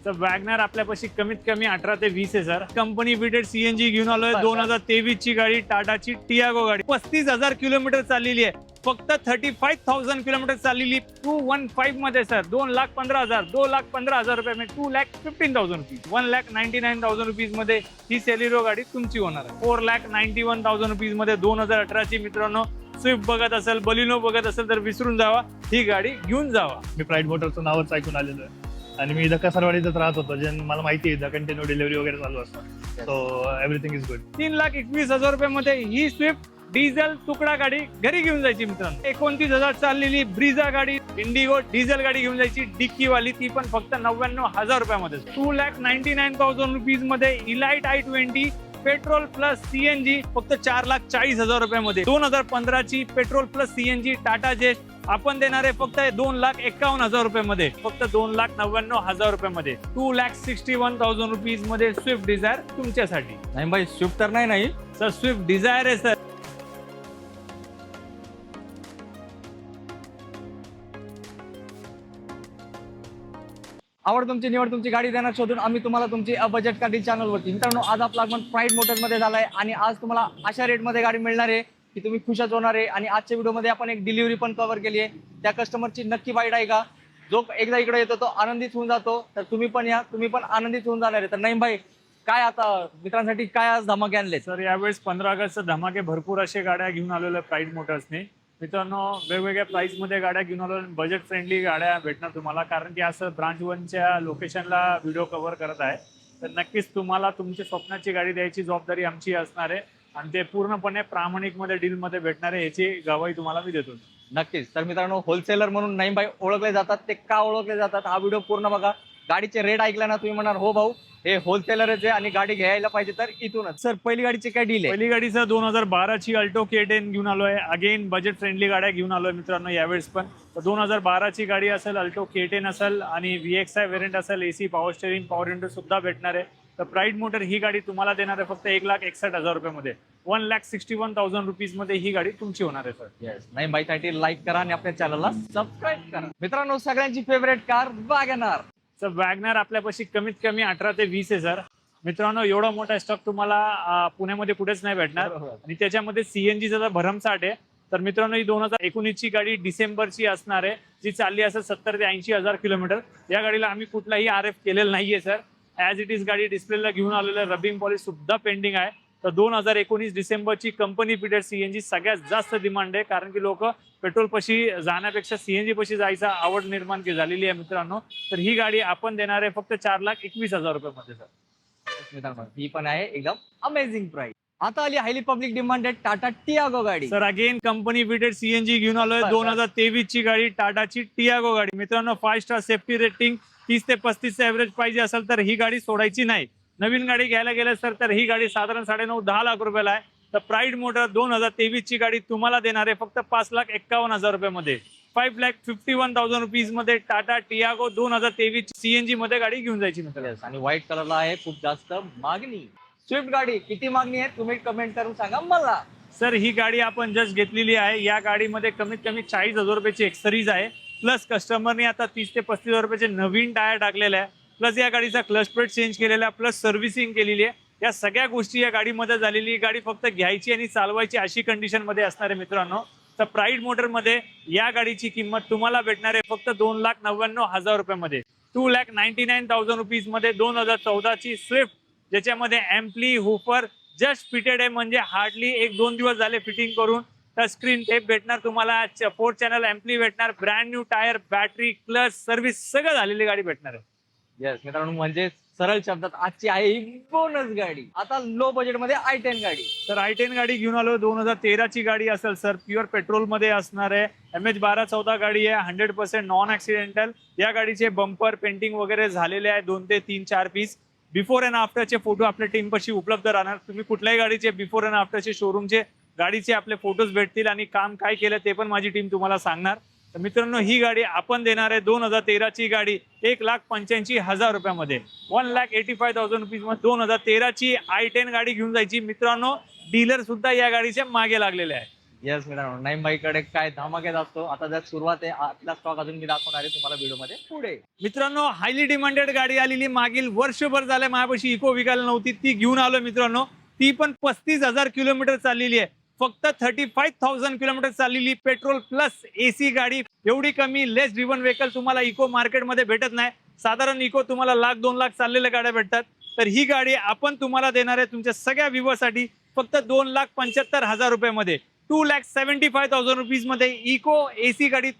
तर वॅगनर आपल्यापाशी कमीत कमी 18 ते 20 आहे सर. कंपनी फिटेड सीएनजी घेऊन आलोय. 2023 ची गाडी, टाटाची टियागो गाडी. 35,000 किलोमीटर चाललेली आहे. फक्त 35,000 किलोमीटर चाललेली 215 मध्ये सर. 2,15,000 2,15,000 रुपये म्हणजे 2,15,000 रुपीज. 1,99,000 रुपीज मध्ये ही सेलिरो गाडी तुमची होणार आहे. 4,91,000 रुपीज मध्ये 2018 ची मित्रांनो स्विफ्ट बघत असेल, बलिनो बघत असेल तर विसरून जावा, ही गाडी घेऊन जावा. मी प्राईड मोटरचं नावच ऐकून आलेलो आहे आणि मी कसरवाडीतच राहत होतो, जे मला माहिती आहे कंटिन्यू डिलिव्हरी वगैरे चालू असतात. So everything is good. 3,21,000 रुपये मध्ये ही स्विफ्ट डिझेल तुकडा गाडी घरी घेऊन जायची मित्रांनो. 29,000 चाललेली ब्रिझा गाडी, इंडिगो डिझेल गाडी घेऊन जायची डिक्की वाली, ती पण फक्त 99,000 रुपयामध्ये. 2,99,000 रुपीज मध्ये elite i20 petrol plus CNG फक्त 4,40,000 रुपयामध्ये. 2015 ची पेट्रोल प्लस सीएनजी टाटा जेस्ट आपण देणार आहे फक्त 2,51,000 रुपयामध्ये. फक्त 2,99,000 रुपयामध्ये. 2,61,000 रुपीज मध्ये स्विफ्ट डिझायर तुमच्यासाठी. नाही भाई, स्विफ्ट तर नाही सर, स्विफ्ट डिझायर आहे सर. आवड तुमची, निवड तुमची, गाडी देणार शोधून आम्ही तुम्हाला तुमची बजेट गाडी चॅनलवरती. मित्रांनो, आज आपला आगमन प्राईड मोटर्समध्ये झालाय आणि आज तुम्हाला अशा रेटमध्ये गाडी मिळणार आहे की तुम्ही खुशच होणार आहे. आणि आजच्या व्हिडिओमध्ये आपण एक डिलिव्हरी पण कव्हर केली आहे. त्या कस्टमरची नक्की बाईट आहे का, जो एकदा इकडे येतो तो आनंदित होऊन जातो. तर तुम्ही पण या, तुम्ही पण आनंदित होऊन जाणार आहे. तर नाही भाई, काय आता मित्रांसाठी काय आज धमाके आणले? सर, यावेळेस 15 ऑगस्ट धमाके भरपूर असे गाड्या घेऊन आलेल्या प्राईड मोटर्सने. मित्रांनो, वेगवेगळ्या प्राइस मध्ये गाड्या घेऊन आलो. बजेट फ्रेंडली गाड्या भेटणार तुम्हाला, कारण की असं ब्रांच 1च्या लोकेशनला व्हिडिओ कव्हर करत आहे. तर नक्कीच तुम्हाला तुमची स्वप्नाची गाडी द्यायची जबाबदारी आमची असणार आहे आणि ते पूर्णपणे प्रामाणिक मध्ये डील मध्ये भेटणार आहे, याची गवाही तुम्हाला मी देतो. नक्कीच. तर मित्रांनो, होलसेलर म्हणून नाही भाई ओळखले जातात. ते का ओळखले जातात हा व्हिडिओ पूर्ण बघा. गाडीचे रेट ऐकला ना तुम्ही म्हणणार हो भाऊ, हे होलसेलरच आहे आणि गाडी घ्यायला पाहिजे तर इथूनच. सर, पहिली गाडीची काय डील आहे? पहिली गाडी सर 2012 ची अल्टो K10 घेऊन आलोय. अगेन बजेट फ्रेंडली गाड्या घेऊन आलोय मित्रांनो यावेळेस पण. 2012 ची गाडी असेल, अल्टो K10 असेल आणि VXI वेरियंट असेल, AC power steering power window सुद्धा भेटणार आहे. तर प्राईड मोटर ही गाडी तुम्हाला देणार आहे फक्त 1,61,000 रुपयामध्ये. 1,61,000 रुपीज मध्ये ही गाडी तुमची होणार आहे सर. येस. नाही भाई, साठी लाईक करा आणि आपल्या चॅनलला सबस्क्राईब करा. मित्रांनो, सगळ्यांची favourite car WagonR. Sir, WagonR आपल्यापाशी कमीत कमी 18 ते 20 आहे सर. मित्रांनो, एवढा मोठा स्टॉक तुम्हाला पुण्यामध्ये कुठेच नाही भेटणार आणि त्याच्यामध्ये सीएनजीचा भरमसाठ आहे. तर मित्रांनो, ही 2019 ची गाडी डिसेंबरची असणार आहे, जी चालली असेल 70 ते 80,000 किलोमीटर. या गाडीला आम्ही कुठलाही RF केलेलं नाहीये सर. ॲज इट इज गाडी डिस्प्लेला घेऊन आलेलं, रबिंग पॉलिश सुद्धा पेंडिंग आहे. तर 2019 डिसेंबरची कंपनी फिटेड सीएनजी सगळ्यात जास्त डिमांड आहे, कारण की लोक पेट्रोल पशी जाण्यापेक्षा सीएनजी पशी जायचा आवड निर्माण झालेली आहे मित्रांनो. तर ही गाडी आपण देणार आहे फक्त 4,21,000 रुपयामध्ये सर. मित्रांनो, ही पण आहे एकदम अमेझिंग प्राइस. आता आली highly public demanded Tata Tiago गाडी. Sir, again company fitted CNG घेऊन आलोय. 2023 ची गाडी, टाटाची टियागो गाडी. मित्रांनो, 5 स्टार सेफ्टी रेटिंग, 30 ते 35 एव्हरेज पाहिजे असेल तर ही गाडी सोडायची नाही. नवीन गाडी घ्यायला गेलं सर तर ही गाडी साधारण 9.5-10 लाख रुपयाला आहे. तर प्राईड मोटर 2023 ची गाडी तुम्हाला देणार आहे फक्त 5,51,000 रुपयामध्ये. 5,51,000 रुपीज मध्ये टाटा टियागो 2023 सीएनजी मध्ये गाडी घेऊन जायची मित्रांनो. आणि व्हाईट कलरला आहे खूप जास्त मागणी. स्विफ्ट गाडी किती मागणी आहे तुम्ही कमेंट करून सांगा मला. सर, ही गाडी आपण जस्ट घेतलेली आहे. या गाडीमध्ये कमीत कमी 40,000 रुपयाची एक्सरीज आहे. प्लस कस्टमरने आता 30 ते 35,000 रुपयाचे नवीन टायर टाकलेले आहे. प्लस या गाडीचा क्लच प्लेट चेंज केलेला, प्लस सर्व्हिसिंग केलेली आहे. या सगळ्या गोष्टी या गाडीमध्ये झालेली. गाडी फक्त घ्यायची आणि चालवायची अशी कंडिशन मध्ये असणार आहे मित्रांनो. तर प्राईड मोटर मध्ये या गाडीची किंमत तुम्हाला भेटणार आहे फक्त 2,99,000 रुपयामध्ये. 2,99,000 रुपीज मध्ये 2014 ची स्विफ्ट, ज्याच्यामध्ये एम्प्ली हुफर जस्ट फिटेड आहे, म्हणजे हार्डली 1-2 दिवस झाले फिटिंग करून. टच स्क्रीन टेप भेटणार तुम्हाला, 4 चॅनल एम्प्ली भेटणार, brand new tyre, battery, clutch, service सगळं झालेली गाडी भेटणार आहे. येस मित्रांनो, म्हणजे सरळ शब्दात आजची आहे ही बोनस गाडी. आता लो बजेट मध्ये i10 गाडी. तर i10 गाडी घेऊन आलो. 2013 ची गाडी असेल सर, प्युअर पेट्रोल मध्ये असणार आहे. MH1214 गाडी आहे, 100% नॉन ऍक्सिडेंटल. या गाडीचे बंपर पेंटिंग वगैरे झालेले आहे, 2 ते 3-4 पीस. बिफोर अँड आफ्टरचे फोटो आपल्या टीम पाशी उपलब्ध राहणार. तुम्ही कुठल्याही गाडीचे बिफोर अँड आफ्टरचे शोरूमचे गाडीचे आपले फोटोज भेटतील आणि काम काय केलं ते पण माझी टीम तुम्हाला सांगणार. तर मित्रांनो, ही गाडी आपण देणार आहे 2013 ची गाडी 1,85,000 रुपयामध्ये. 1,85,000 रुपीज मध्ये 2013 ची i10 गाडी घेऊन जायची मित्रांनो. डीलर सुद्धा या गाडीच्या मागे लागलेले आहे. येस मित्रांनो, नाईम बाईकडे काय धमाक्यात असतो. आता जर सुरुवात आहे, आतला स्टॉक अजून मी दाखवणार आहे तुम्हाला व्हिडिओमध्ये पुढे. मित्रांनो, हायली डिमांडेड गाडी आलेली, मागील वर्षभर झाले माझ्यापाशी इको विकायला नव्हती, ती घेऊन आलो मित्रांनो. ती पण 35,000 किलोमीटर चाललेली आहे, फक्त 35,000 किलोमीटर चाललेली पेट्रोल प्लस एसी गाडी. एवढी कमी लेस ड्रिव्हन व्हेकल तुम्हाला इको मार्केटमध्ये भेटत नाही. साधारण इको तुम्हाला 1,00,000-2 लाख चाललेल्या गाड्या भेटतात. तर ही गाडी आपण तुम्हाला देणार आहे तुमच्या सगळ्या व्ह्यूअर्ससाठी फक्त 2,75,000 रुपयामध्ये. 2,75,000 रुपीज मध्ये इको एसी गाडी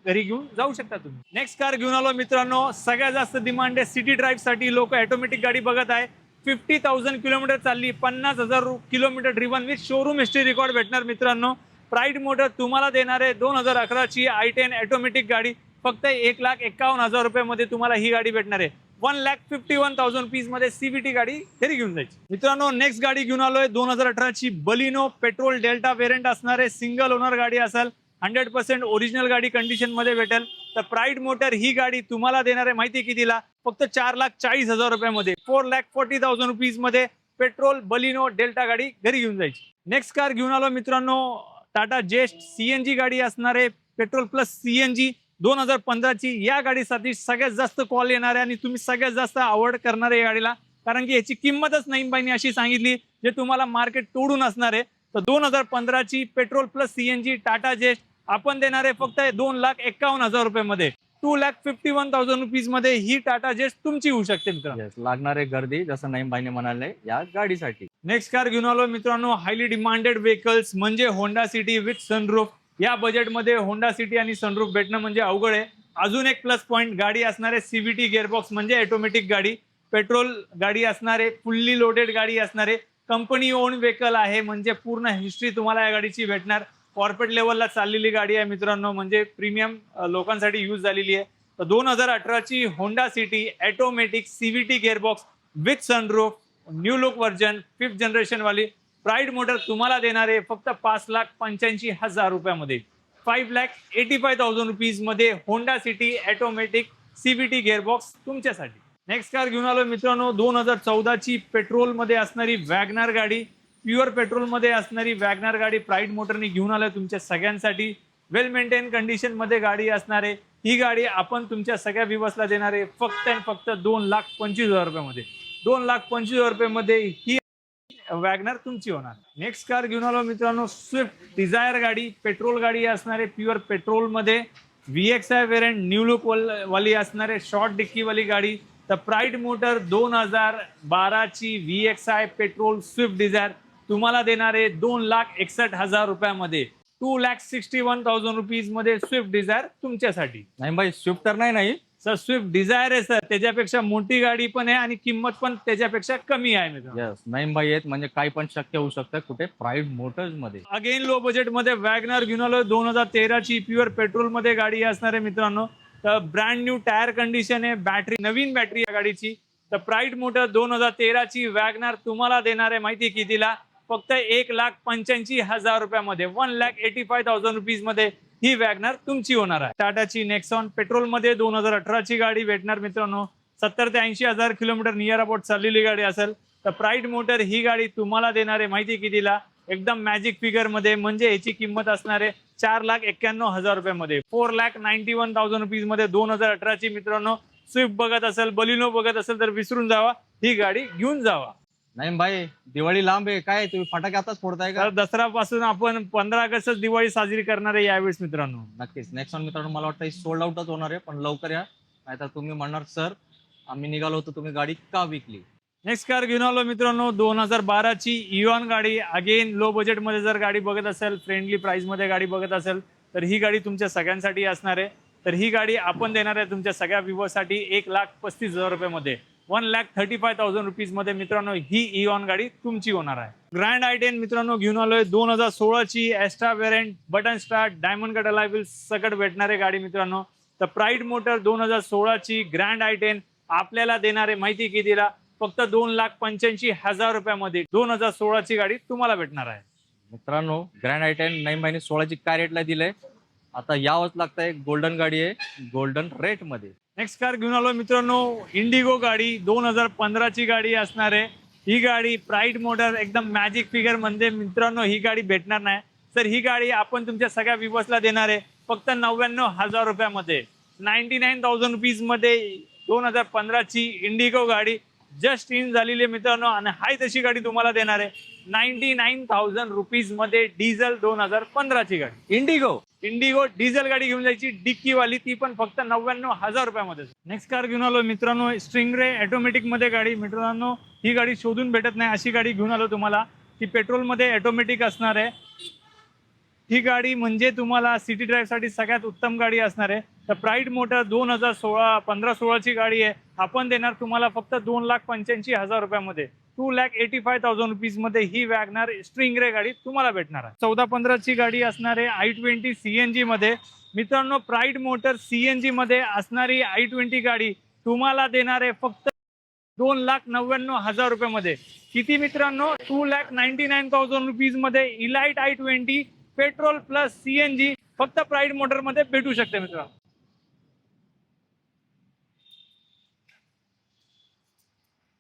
घरी घेऊन जाऊ शकता तुम्ही. नेक्स्ट कार घेऊन आलो मित्रांनो. सगळ्यात जास्त डिमांड आहे सिटी ड्राईव्ह साठी. लोक ऑटोमॅटिक गाडी बघत आहे. 50,000 किलोमीटर चालली, 50,000 kilometre driven with showroom history record भेटणार मित्रांनो. प्राईड मोटर तुम्हाला देणार आहे 2011ची i10 ऑटोमॅटिक गाडी फक्त 1,51,000 रुपयामध्ये तुम्हाला ही गाडी भेटणार आहे. 1,51,000 रुपीज मध्ये सीव्हीटी गाडी घरी घेऊन जायची. मित्रांनो, नेक्स्ट गाडी घेऊन आलोय 2018ची बलिनो पेट्रोल डेल्टा वेरियंट असणार आहे. सिंगल ओनर गाडी असेल, 100% ओरिजिनल गाडी कंडिशन मध्ये भेटेल. तर प्राईड मोटर ही गाडी तुम्हाला देणार आहे माहिती कितीला? फक्त 4,40,000 रुपयामध्ये. 4,40,000 रुपीज मध्ये पेट्रोल बलिनो डेल्टा गाडी घरी घेऊन जायची. नेक्स्ट कार घेऊन आलो मित्रांनो, टाटा जेस्ट सीएनजी गाडी असणार आहे, पेट्रोल प्लस सीएनजी 2015ची. या गाडीसाठी सगळ्यात जास्त कॉल येणार आहे आणि तुम्ही सगळ्यात जास्त आवड करणार आहे या गाडीला, कारण की याची किंमतच नाईम बाईंनी अशी सांगितली जे तुम्हाला मार्केट तोडून असणार आहे. तर 2015ची पेट्रोल प्लस सीएनजी टाटा जेस्ट आपण देणार आहे फक्त 2,51,000 रुपयामध्ये. 2,51,000 रुपीज मध्ये ही टाटा जेस्ट तुमची होऊ शकते मित्रांनो. Yes, लागणारे गर्दी जसं नाईम बाईने म्हणाले या गाडीसाठी. नेक्स्ट कार घेऊन आलो मित्रांनो, हायली डिमांडेड व्हेकल्स म्हणजे होंडा सिटी विथ सनरूफ. या बजेटमध्ये होंडा सिटी आणि सनरूफ भेटणं म्हणजे अवघड आहे. अजून एक प्लस पॉईंट, गाडी असणार आहे सीव्हीटी गिअरबॉक्स म्हणजे ऑटोमॅटिक गाडी. पेट्रोल गाडी असणार आहे, फुल्ली लोडेड गाडी असणार आहे. कंपनी ओन व्हेकल आहे म्हणजे पूर्ण हिस्ट्री तुम्हाला या गाडीची भेटणार. कॉर्पोरेट लेवलला चाललेली गाडी आहे मित्रांनो, म्हणजे प्रीमियम लोकांसाठी यूज झालेली आहे. तर 2018ची Honda City automatic CVT gearbox with sunroof new look version 5th generation वाली. प्राईड मोटर तुम्हाला देणार आहे फक्त 5,85,000 रुपयामध्ये. 5,85,000 रुपीज मध्ये Honda City automatic CVT gearbox तुमच्यासाठी. नेक्स्ट कार घेऊन आलो मित्रांनो, 2014ची पेट्रोल मध्ये असणारी वॅगनार गाडी, प्युअर पेट्रोल मध्ये असणारी वॅगनार गाडी प्राईड मोटरनी घेऊन आलोय तुमच्या सगळ्यांसाठी. वेल मेंटेन कंडिशन मध्ये गाडी असणार आहे. ही गाडी आपण तुमच्या सगळ्या व्ह्यूअर्सला देणार आहे फक्त आणि फक्त 2,25,000 रुपयामध्ये. 2,25,000 रुपयामध्ये ही वॅगनर तुमची होणार. नेक्स्ट कार घेऊन आलो मित्रांनो, स्विफ्ट डिझायर गाडी, पेट्रोल गाडी असणार आहे प्युअर पेट्रोल मध्ये. VXI वेरियंट न्यू लुक वाली असणार आहे, शॉर्ट डिक्की वाली गाडी. तर प्राईड मोटर 2012ची VXI पेट्रोल स्विफ्ट डिझायर तुम्हाला देणार आहे 2,61,000 रुपयामध्ये. 2,61,000 रुपीज मध्ये स्विफ्ट डिझायर तुमच्यासाठी. नाईम बाई, स्विफ्ट तर नाही सर, स्विफ्ट डिझायर आहे सर, त्याच्यापेक्षा मोठी गाडी पण आहे आणि किंमत पण त्याच्यापेक्षा कमी आहे मित्रांनो. येस, नाईम बाई आहेत म्हणजे काही पण शक्य होऊ शकतं कुठे प्राईड मोटर्स मध्ये. अगेन लो बजेट मध्ये वॅगनर घेऊन आलो. 2013ची प्युअर पेट्रोल मध्ये गाडी असणार आहे मित्रांनो. तर ब्रँड न्यू टायर कंडिशन आहे, बॅटरी नवीन बॅटरी या गाडीची. तर प्राईड मोटर 2013ची वॅगनर तुम्हाला देणार आहे माहिती कितीला? फक्त 1,85,000 रुपयामध्ये. 1,85,000 रुपीज मध्ये ही वॅगनर तुमची होणार आहे. टाटाची नेक्सॉन पेट्रोल मध्ये 2018ची गाडी भेटणार मित्रांनो. 70,000 ते 80,000 किलोमीटर नियर अबाउट चाललेली गाडी असेल. तर प्राईड मोटर ही गाडी तुम्हाला देणार आहे माहिती कितीला? एकदम मॅजिक फिगर मध्ये, म्हणजे याची किंमत असणार आहे 4,91,000 रुपयामध्ये. 4,91,000 रुपीज मध्ये 2018ची मित्रांनो. स्विफ्ट बघत असेल, बलिनो बघत असेल तर विसरून जावा, ही गाडी घेऊन जावा. नाईम भाई, दिवाळी लांब आहे, काय तुम्ही फटाके आताच फोडताय का? तर दसरा पासून आपण 15 ऑगस्ट दिवाळी साजरी करणार आहे यावेळेस मित्रांनो. नक्कीच. नेक्स्ट वन मित्रांनो, मला वाटतं सोल्ड आउटच होणार आहे, पण लवकर या, नाहीतर तुम्ही म्हणणार सर आम्ही निघालो होतो, तुम्ही गाडी का विकली. नेक्स्ट कार घेऊन आलो मित्रांनो, 2012ची इऑन गाडी. अगेन लो बजेट मध्ये जर गाडी बघत असेल, फ्रेंडली प्राइस मध्ये गाडी बघत असेल तर ही गाडी तुमच्या सगळ्यांसाठी असणार आहे. तर ही गाडी आपण देणार आहे तुमच्या सगळ्या व्ह्यूअर्ससाठी 1,35,000 रुपयामध्ये. 1,35,000 रुपीज मध्ये मित्रांनो ही इऑन गाडी तुमची होणार आहे. ग्रँड i10 मित्रांनो घेऊन आलोय. 2016ची Asta variant, button start, diamond cut alloy wheels सकट भेटणारे गाडी मित्रांनो. तर प्राईड मोटर 2016ची ग्रँड i10 आपल्याला देणार आहे माहिती कितीला? फक्त 2,85,000 रुपयामध्ये 2016ची गाडी तुम्हाला भेटणार आहे. मित्रांनो ग्रँड i10 नाईम भाईने 16ची काय रेटला दिलंय, आता यावंच लागतंय. गोल्डन गाडी आहे, गोल्डन रेट मध्ये. नेक्स्ट कार घेऊन आलो मित्रांनो, इंडिगो गाडी. 2015ची गाडी असणार आहे. ही गाडी प्राईड मोटर एकदम मॅजिक फिगर म्हणजे मित्रांनो ही गाडी भेटणार नाही. तर ही गाडी आपण तुमच्या सगळ्या व्ह्युअर्सला देणार आहे फक्त 99,000 रुपयामध्ये. 99,000 रुपीजमध्ये 2015ची इंडिगो गाडी जस्ट इन झालेली आहे मित्रांनो, आणि हाय तशी गाडी तुम्हाला देणार आहे 99,000 रुपीजमध्ये. डिझेल 2015ची गाडी इंडिगो डिझेल गाडी घेऊन जायची डिक्कीवाली, ती पण फक्त 99,000 रुपयामध्ये. नेक्स्ट कार घेऊन आलो मित्रांनो, स्ट्रिंगरे ऑटोमॅटिक मध्ये गाडी. मित्रांनो ही गाडी शोधून भेटत नाही, अशी गाडी घेऊन आलो तुम्हाला. ती पेट्रोलमध्ये ऑटोमॅटिक असणार आहे. ही गाडी म्हणजे तुम्हाला सिटी ड्राईव्हसाठी सगळ्यात उत्तम गाडी असणार आहे. तर प्राईड मोटर 2015-16ची गाडी आहे. आपण देणार तुम्हाला फक्त 2,85,000 रुपयामध्ये. 2,85,000 रुपीजमध्ये ही वॅगनर स्ट्रिंगरे गाडी तुम्हाला भेटणार आहे. 14-15ची गाडी असणार आहे i20 CNG मध्ये. मित्रांनो प्राईड मोटर CNG मध्ये असणारी i20 गाडी तुम्हाला देणार आहे फक्त 2,99,000 रुपयामध्ये. किती मित्रांनो? 2,99,000 रुपीजमध्ये elite i20 petrol plus CNG फक्त प्राईड मोटर मध्ये भेटू शकते मित्रांनो.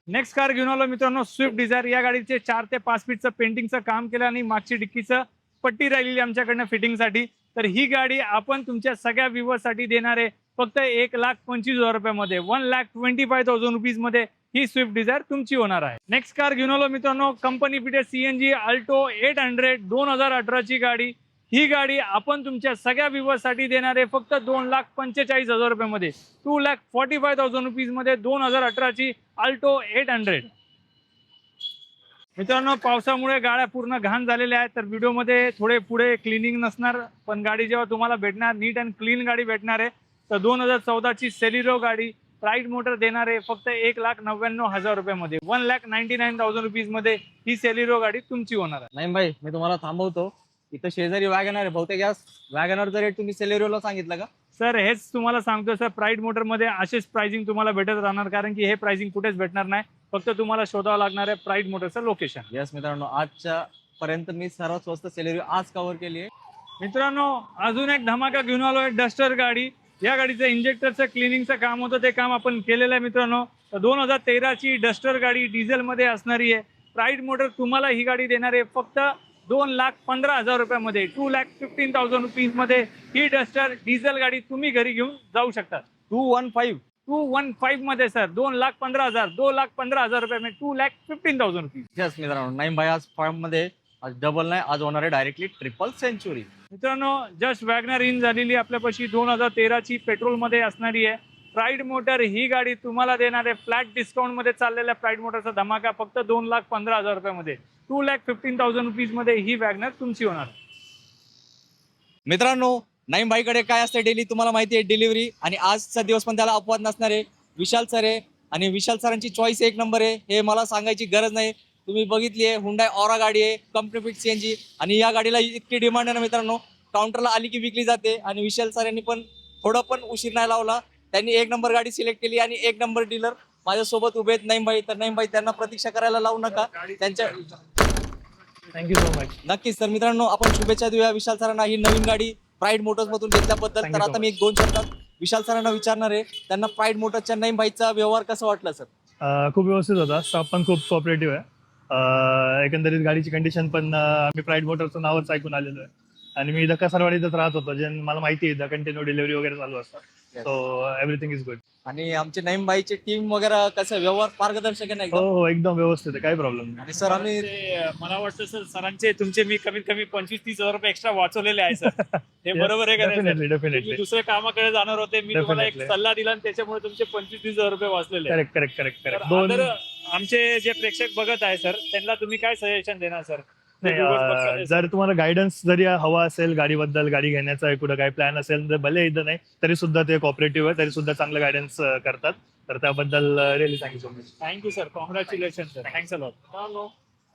नेक्स्ट कार घेऊन आलो मित्रांनो, स्विफ्ट डिझायर. या गाडीचे 4 ते 5 फीटचं पेंटिंगचं काम केलं आणि मागची डिक्कीचं पट्टी राहिलेली आमच्याकडनं फिटिंगसाठी. तर ही गाडी आपण तुमच्या सगळ्या व्ह्युअर्ससाठी देणार आहे फक्त 1,25,000 रुपयामध्ये. 1,25,000 रुपीजमध्ये ही स्विफ्ट डिझायर तुमची होणार आहे. नेक्स्ट कार घेऊन आलो मित्रांनो, कंपनी फिटेड CNG अल्टो 800 2018ची गाडी. ही गाडी आपण तुमच्या सगळ्या व्ह्युअर्ससाठी देणार आहे फक्त 2,45,000 रुपयामध्ये. 2,45,000 रुपीजमध्ये 2018ची अल्टो 800. मित्रांनो पावसामुळे गाड्या पूर्ण घाण झालेल्या आहेत, तर व्हिडिओमध्ये थोडे पुढे क्लिनिंग नसणार, पण गाडी जेव्हा तुम्हाला भेटणार नीट अँड क्लीन गाडी भेटणार आहे. तर 2014ची सेलिरो गाडी प्राईड मोटर देणार आहे फक्त 1,99,000 रुपयामध्ये. 1,99,000 रुपीजमध्ये ही सेलिरो गाडी तुमची होणार आहे. नाही भाई, मी तुम्हाला थांबवतो. इथं शेजारी वॅगनर आहे, बहुतेक या वॅगनरचा रेट तुम्ही सेलेरिओला सांगितलं का? सर हेच तुम्हाला सांगतो सर, प्राईड मोटरमध्ये असेच प्राइसिंग तुम्हाला भेटत राहणार, कारण की हे प्राइसिंग कुठेच भेटणार नाही. फक्त तुम्हाला शोधावं लागणार आहे प्राईड मोटरचं लोकेशन. यस मित्रांनो, आजच्या पर्यंत मी सर्वात स्वस्त सेलेरिओ आज कव्हर केली आहे. मित्रांनो अजून एक धमाका घेऊन आलोय, डस्टर गाडी. या गाडीचं इंजेक्टरचं क्लिनिंगचं काम होतं, ते काम आपण केलेलं आहे मित्रांनो. 2013ची डस्टर गाडी डिझेलमध्ये असणारी आहे. प्राईड मोटर तुम्हाला ही गाडी देणार आहे फक्त 2,15,000 रुपयामध्ये. 2,15,000 रुपीजमध्ये ही डस्टर डिझेल गाडी तुम्ही घरी घेऊन जाऊ शकता. 215 मध्ये सर. 2,15,000 2,15,000 रुपयामध्ये 2,15,000 रुपीज. यस मित्रांनो, नाही भाई आज फॉर्म मध्ये आज डबल नाही, आज होणार आहे डायरेक्टली ट्रिपल सेंचुरी. मित्रांनो जस्ट वॅगनर इन झालेली आपल्यापाशी 2013ची पेट्रोलमध्ये असणारी आहे. प्राईड मोटर ही गाडी तुम्हाला देणार आहे फ्लॅट डिस्काउंटमध्ये चाललेल्या प्राईड मोटरचा धमाका फक्त 2,15,000 रुपयामध्ये. 2,15,000 रुपीजमध्ये ही वॅगनर तुमची होणार. मित्रांनो नाईम भाईकडे काय असते डेली तुम्हाला माहिती आहे, डिलिव्हरी. आणि आजचा दिवस पण त्याला अपवाद नसणार आहे. विशाल सर आहे आणि विशाल सरांची चॉईस 1 नंबर आहे, हे मला सांगायची गरज नाही. तुम्ही बघितली आहे हुंडाई ऑरा गाडी आहे, कंपनी फिट CNG. आणि या गाडीला इतकी डिमांड आहे ना मित्रांनो, काउंटरला आली की विकली जाते. आणि विशाल सर यांनी पण थोडं पण उशीर नाही लावला, त्यांनी 1 नंबर गाडी सिलेक्ट केली आणि 1 नंबर डीलर माझ्यासोबत उभे आहेत नाईम भाई. तर नाईम भाई त्यांना प्रतीक्षा करायला लावू नका, त्यांच्या थँक्यू सो मच. नक्कीच. तर मित्रांनो आपण शुभेच्छा देऊया विशाल सरांना ही नवीन गाडी प्राईड मोटर्स मधून घेतल्याबद्दल. Thank तर you so आता मी 1-2 शब्दात विशाल सरांना विचारणार आहे, त्यांना प्राईड मोटर्सच्या नाईम भाईचा व्यवहार कसा वाटला सर? खूप व्यवस्थित होता, स्टाफ पण खूप कोऑपरेटिव्ह आहे. एकंदरीत गाडीची कंडिशन पण आम्ही प्राईड मोटरचं नावच ऐकून आलेलो आहे. आणि मी धक्कासरवाडीतच राहत होतो, जे मला माहिती आहे कंटिन्यू डिलिव्हरी वगैरे चालू असतात. So everything is good. आणि आमचे नाईम भाईची टीम वगैरे कसं व्यवहार पारदर्शक आहे नाही? हो एकदम व्यवस्थित आहे, काही प्रॉब्लेम नाही. आणि सर आम्ही मला वाटतं सर सरांचे तुमचे मी कमीत कमी 25-30,000 रुपये एक्स्ट्रा वाचवलेले आहे सर. हे बरोबर आहे का नाही sir? डेफिनेटली तुम्ही दुसऱ्या कामाकडे जाणार होते, मी तुम्हाला एक Definitely. सल्ला दिला आणि त्याच्यामुळे तुमचे 25-30,000 रुपये वाचलेले आहेत. करेक्ट तर दोन other आमचे जे प्रेक्षक बघत आहे सर, त्यांना तुम्ही काय सजेशन देणार सर? नाही, जर तुम्हाला गायडन्स जरी हवा असेल गाडीबद्दल, गाडी घेण्याचा कुठं काही प्लॅन असेल, तर भले इथं नाही तरी सुद्धा ते कॉपरेटिव्ह आहे, तरी सुद्धा चांगलं गायडन्स करतात. तर त्याबद्दल really thank you so much. Thank you sir, congratulation sir, thanks a lot.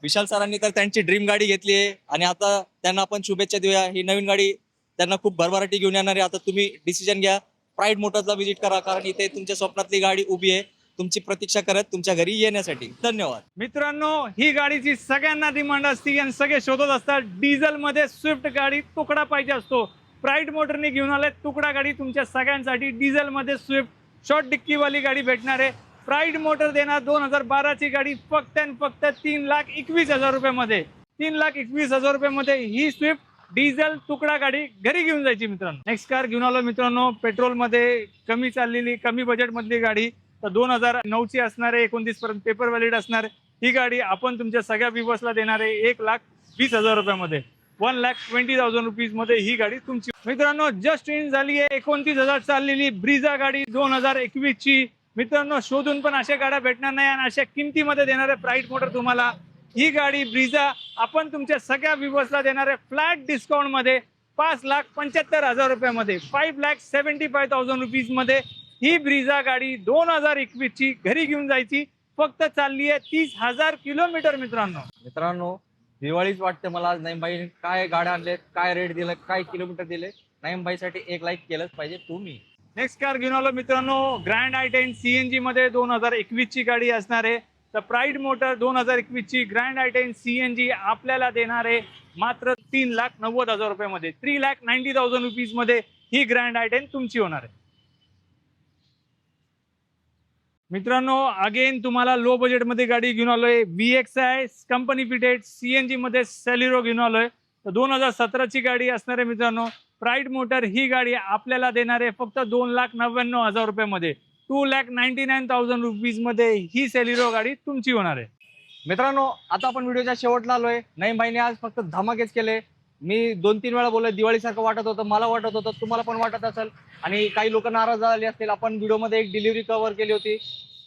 Vishal सरांनी तर त्यांची ड्रीम गाडी घेतली आहे आणि आता त्यांना आपण शुभेच्छा देऊया. ही नवीन गाडी त्यांना खूप भरभराटी घेऊन येणार आहे. आता तुम्ही डिसिजन घ्या, प्राईड मोटर्सला व्हिजिट करा, कारण इथे तुमच्या स्वप्नातली गाडी उभी आहे तुमची प्रतीक्षा करत तुमच्या घरी येण्यासाठी. धन्यवाद. मित्रांनो ही गाडीची सगळ्यांना डिमांड असते आणि सगळे शोधत असतात. डिझेल मध्ये स्विफ्ट गाडी तुकडा पाहिजे असतो. प्राईड मोटरने घेऊन आले तुकडा गाडी तुमच्या सगळ्यांसाठी. डिझेल मध्ये स्विफ्ट शॉर्ट डिक्कीवाली गाडी भेटणार आहे. प्राईड मोटर देणार 2012ची गाडी फक्त आणि फक्त 3,21,000 रुपयामध्ये. 3,21,000 रुपयामध्ये ही स्विफ्ट डिझेल तुकडा गाडी घरी घेऊन जायची मित्रांनो. नेक्स्ट कार घेऊन आलो मित्रांनो, पेट्रोल मध्ये कमी चाललेली, कमी बजेट मधली गाडी. तर 2009 ची असणार आहे, 29 पर्यंत पेपर व्हॅलिड असणार. ही गाडी आपण तुमच्या सगळ्या व्ह्यूअर्सला देणार आहे 1,20,000 रुपयामध्ये. 1,20,000 रुपीज मध्ये ही गाडी तुमची मित्रांनो. जस्ट इन झाली आहे 29,000 चाललेली ब्रिझा गाडी 2021 ची. मित्रांनो शोधून पण अशा गाड्या भेटणार नाही आणि अशा किमतीमध्ये देणार आहे प्राईड मोटर तुम्हाला. ही गाडी ब्रिझा आपण तुमच्या सगळ्या व्ह्यूअर्सला देणार आहे फ्लॅट डिस्काउंट मध्ये 5,75,000 रुपयामध्ये. 5,75,000 रुपीज मध्ये ही ब्रिझा गाडी 2021 ची घरी घेऊन जायची. फक्त चालली आहे 30,000 किलोमीटर मित्रांनो. दिवाळीच वाटते मला आज. नाईमबाई काय गाड्या आणले, काय रेट दिले, काय किलोमीटर दिले. नाईमबाईसाठी एक लाईक केलंच पाहिजे तुम्ही. नेक्स्ट कार घेऊन आलो मित्रांनो, ग्रँड i10 CNG मध्ये 2021 ची गाडी असणार आहे. तर प्राईड मोटर 2021 ची ग्रँड i10 CNG आपल्याला देणार आहे मात्र 3,90,000 रुपयामध्ये. 3,90,000 रुपीज मध्ये ही ग्रँड i10 तुमची होणार आहे मित्रांनो. अगेन तुम्हाला लो बजेट मध्ये गाडी घेऊन आलोय. VXI कंपनी फिटेड CNG मध्ये सेलिरो घेऊन आलोय. तर 2017 ची गाडी असणार आहे मित्रांनो. प्राईड मोटर ही गाडी आपल्याला देणार आहे फक्त 2,99,000 रुपयामध्ये. 2,99,000 रुपीज मध्ये ही सेलिरो गाडी तुमची होणार आहे मित्रांनो. आता आपण व्हिडिओच्या शेवटला आलोय. नाईमबाईने आज फक्त धमाकेच केले. मी 2-3 वेळा बोललो, दिवाळीसारखं वाटत होतं, मला वाटत होतं, तुम्हाला पण वाटत असेल आणि काही लोक नाराज झाले असतील. आपण व्हिडिओमध्ये एक डिलिव्हरी कव्हर केली होती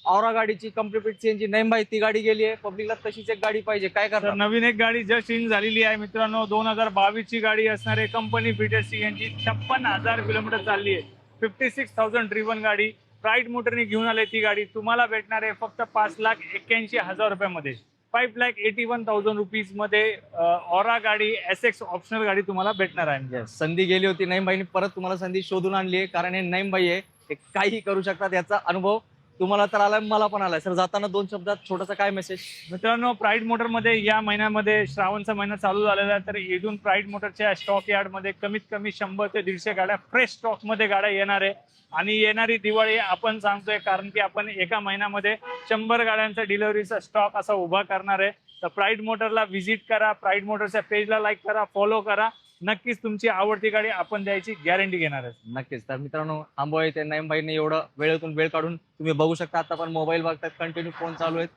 औरा गाडीची कंप्लीट CNG. नाईमबाई ती गाडी गेली आहे, पब्लिकला तशीच एक गाडी पाहिजे, काय तर करणार? नवीन एक गाडी जस्ट इन झालेली आहे मित्रांनो. 2022 ची गाडी असणार आहे कंपनी फिटेड CNG. 56,000 किलोमीटर चालली आहे. 56,000 ड्रिव्हन गाडी प्राईड मोटरने घेऊन आले. ती गाडी तुम्हाला भेटणार आहे फक्त 5,81,000 रुपयामध्ये. 5,81,000 रुपीज मध्ये ऑरा गाडी SX ऑप्शनल गाडी तुम्हाला भेटणार आहे. संधी गेली होती, नाईमबाईने परत तुम्हाला संधी शोधून आणली आहे. कारण हे नाईमबाई आहे, ते काही करू शकतात. याचा अनुभव तुम्हाला तर आलाय, मला पण आलाय. सर जाताना 2 शब्दात छोटासा काय मेसेज? मित्रांनो प्राईड मोटर मध्ये या महिन्यामध्ये श्रावणचा महिना चालू झालेला आहे. तर इथून प्राईड मोटरच्या स्टॉक यार्ड मध्ये कमीत कमी 100 ते 150 गाड्या फ्रेश स्टॉक मध्ये गाड्या येणार आहे. आणि येणारी दिवाळी आपण सांगतोय कारण की आपण एका महिन्यामध्ये 100 गाड्यांचा डिलिव्हरीचा स्टॉक असा उभा करणार आहे. तर प्राईड मोटरला व्हिजिट करा, प्राईड मोटरच्या पेजला लाईक करा, फॉलो करा. नक्कीच तुमची आवडती गाडी आपण द्यायची गॅरंटी घेणार आहे. नक्कीच. तर मित्रांनो थांबवा इथे. नाईमबाईने एवढं वेळेतून वेळ काढून तुम्ही बघू शकता. आता पण मोबाईल बघतात, कंटिन्यू फोन चालू आहेत.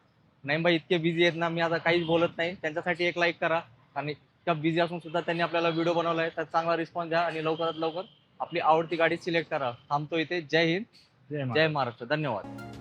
नाईमबाई इतके बिझी आहेत ना, मी आता काहीच बोलत नाही. त्यांच्यासाठी एक लाईक करा. आणि इतका बिझी असून सुद्धा त्यांनी आपल्याला व्हिडिओ बनवलाय, तर चांगला रिस्पॉन्स द्या आणि लवकरात लवकर आपली आवडती गाडी सिलेक्ट करा. थांबतो इथे. जय हिंद, जय महाराष्ट्र. धन्यवाद.